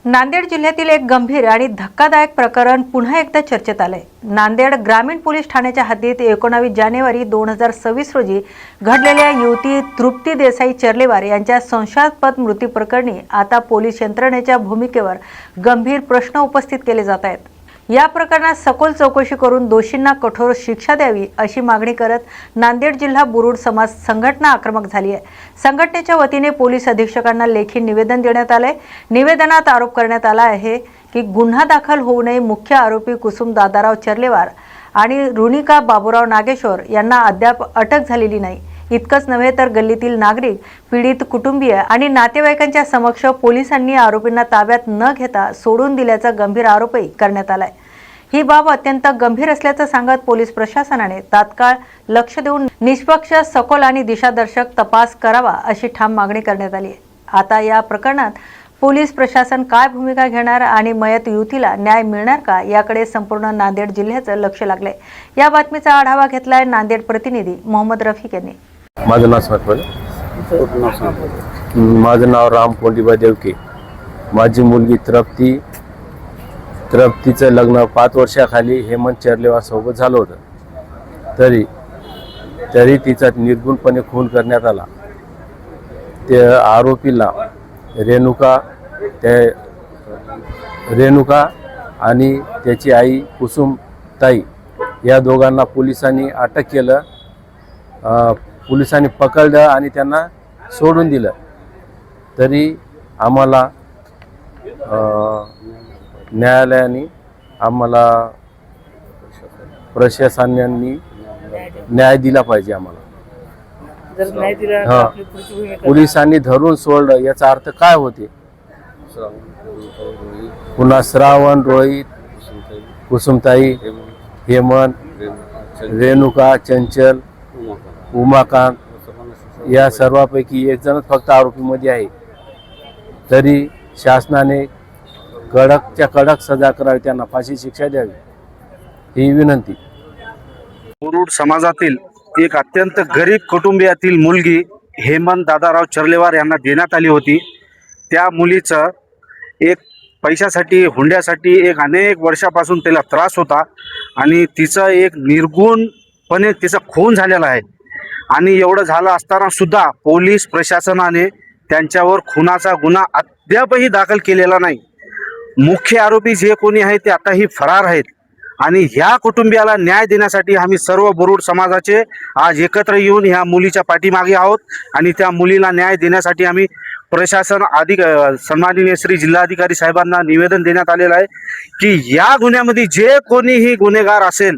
नांदेड जिल्ह्यातील एक गंभीर आणि धक्कादायक प्रकरण पुन्हा एकदा चर्चेत आले। नांदेड ग्रामीण पोलीस ठाण्याच्या हद्दीत 19 जानेवारी 2026 रोजी घडलेल्या युवती तृप्ती देसाई चर्लेवार यांच्या संशयास्पद मृत्यू प्रकरणी आता पोलीस यंत्रणेच्या भूमिकेवर गंभीर प्रश्न उपस्थित केले जात आहेत। या प्रकरणात सखोल चौकशी करून दोषींना कठोर शिक्षा द्यावी अशी मागणी करत नांदेड जिल्हा बुरुड समाज संघटना आक्रमक झाली आहे। संघटनेच्या वतीने पोलीस अधीक्षकांना लेखी निवेदन देण्यात आले। निवेदनात आरोप करण्यात आला आहे की गुन्हा दाखल होऊ नये मुख्य आरोपी कुसुम दादाराव चर्लेवार आणि रुनिका बाबूराव नागेश्वर यांना अद्याप अटक झालेली नाही। इतकंच नव्हे तर गल्लीतील नागरिक, पीडित कुटुंबीय आणि नातेवाईकांच्या समक्ष पोलिसांनी आरोपींना ताब्यात न घेता सोडून दिल्याचा गंभीर आरोपही करण्यात आलाय। ही बाब अत्यंत गंभीर असल्याचं सांगत पोलीस प्रशासनाने तात्काळ लक्ष देऊन निष्पक्ष, सखोल आणि दिशादर्शक तपास करावा अशी ठाम मागणी करण्यात आली आहे। आता या प्रकरणात पोलीस प्रशासन काय भूमिका घेणार आणि मयत युवतीला न्याय मिळणार का याकडे संपूर्ण नांदेड जिल्ह्याचं लक्ष लागलंय। या बातमीचा आढावा घेतलाय नांदेड प्रतिनिधी मोहम्मद रफिक यांनी। माझं नाव राम कोंडीबा देवके। माझी मुलगी तृप्तीचं लग्न 5 वर्षाखाली हेमंत चर्लेवार सोबत झालं होतं। तरी तिचा निर्गुणपणे खून करण्यात आला। त्या आरोपीला रेणुका आणि त्याची आई कुसुमताई या दोघांना पोलिसांनी अटक केलं। पोलिसांनी पकडलं आणि त्यांना सोडून दिलं। तरी आम्हाला न्यायालयाने आम्हाला प्रशासनाने न्याय दिला पाहिजे। आम्हाला जर नाही दिला पोलिसांनी धरून सोडलं याचा अर्थ काय होते? पुन्हा श्रावण, रोहित, कुसुमताई, हेमंत, रेणुका, चंचल, उमाकांत या सर्वांपैकी एक जणच फक्त आरोपीमध्ये आहे। तरी शासनाने कडकच्या कडक सजा करावी, त्यांना फाशी शिक्षा द्यावी ही विनंती। बुरुड समाजातील एक अत्यंत गरीब कुटुंबियातील मुलगी हेमंत दादाराव चर्लेवार यांना देण्यात आली होती। त्या मुलीचं एक पैशासाठी, हुंड्यासाठी एक अनेक वर्षापासून त्याला त्रास होता आणि तिचं एक निर्गुणपणे तिचा खून झालेला आहे। आणि एवढं झालं असताना सुद्धा पोलीस प्रशासनाने त्यांच्यावर खुनाचा गुन्हा अद्यापही दाखल केलेला नाही। मुख्य आरोपी जे कोणी आहेत ते आताही फरार आहेत आणि ह्या कुटुंबियाला न्याय देण्यासाठी आम्ही सर्व बुरुड समाजाचे आज एकत्र येऊन ह्या मुलीच्या पाठीमागे आहोत आणि त्या मुलीला न्याय देण्यासाठी आम्ही प्रशासन सन्माननीय श्री जिल्हाधिकारी साहेबांना निवेदन देण्यात आलेलं आहे की या गुन्ह्यामध्ये जे कोणीही गुन्हेगार असेल,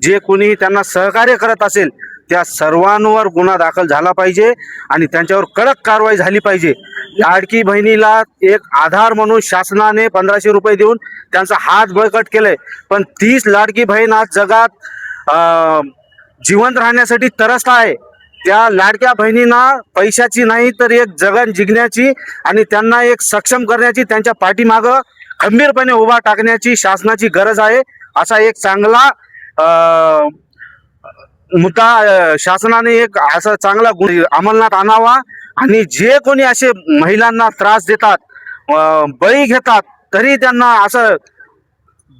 जे कोणीही त्यांना सहकार्य करत असेल त्या सर्वांवर गुन्हा दाखल झाला पाहिजे आणि त्यांच्यावर कडक कारवाई झाली पाहिजे। लाडकी बहिणीला एक आधार म्हणून शासनाने 1500 रुपये देऊन त्यांचा हात बळकट केलाय, पण 30 लाडकी बहीण आज जगात जिवंत राहण्यासाठी तरसत आहे। त्या लाडक्या बहिणींना पैशाची नाही तर एक जगन जिंकण्याची आणि त्यांना एक सक्षम करण्याची, त्यांच्या पाठीमागं खंबीरपणे उभा टाकण्याची शासनाची गरज आहे। असा एक चांगला मुद्दा शासनाने एक असा चांगला अंमलात आणावा आणि जे कोणी असे महिलांना त्रास देतात, बळी घेतात, तरी त्यांना असं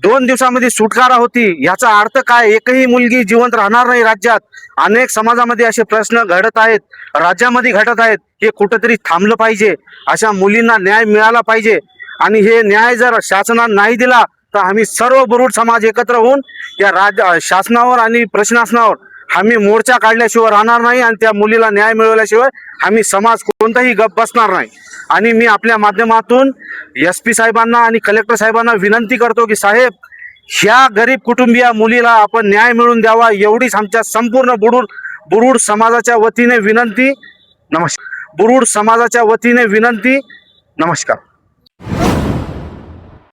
2 दिवसामध्ये सुटकारा होती याचा अर्थ काय? एकही मुलगी जिवंत राहणार नाही राज्यात। अनेक समाजामध्ये असे प्रश्न घडत आहेत, राज्यामध्ये घडत आहेत, हे कुठंतरी थांबलं पाहिजे। अशा मुलींना न्याय मिळाला पाहिजे आणि हे न्याय जर शासनाने नाही दिला तर आम्ही सर्व बुरुड समाज एकत्र होऊन या शासनावर आणि प्रशासनावर आम्ही मोर्चा काढल्याशिवाय राहणार नाही आणि त्या मुलीला न्याय मिळवल्याशिवाय आम्ही समाज कोणताही गप बसणार नाही। आणि मी आपल्या माध्यमातून SP साहेबांना आणि कलेक्टर साहेबांना विनंती करतो की साहेब, ह्या गरीब कुटुंबीय मुलीला आपण न्याय मिळवून द्यावा एवढीच आमच्या संपूर्ण बुरुड समाजाच्या वतीने विनंती। नमस्कार। बुरुड समाजाच्या वतीने विनंती। नमस्कार।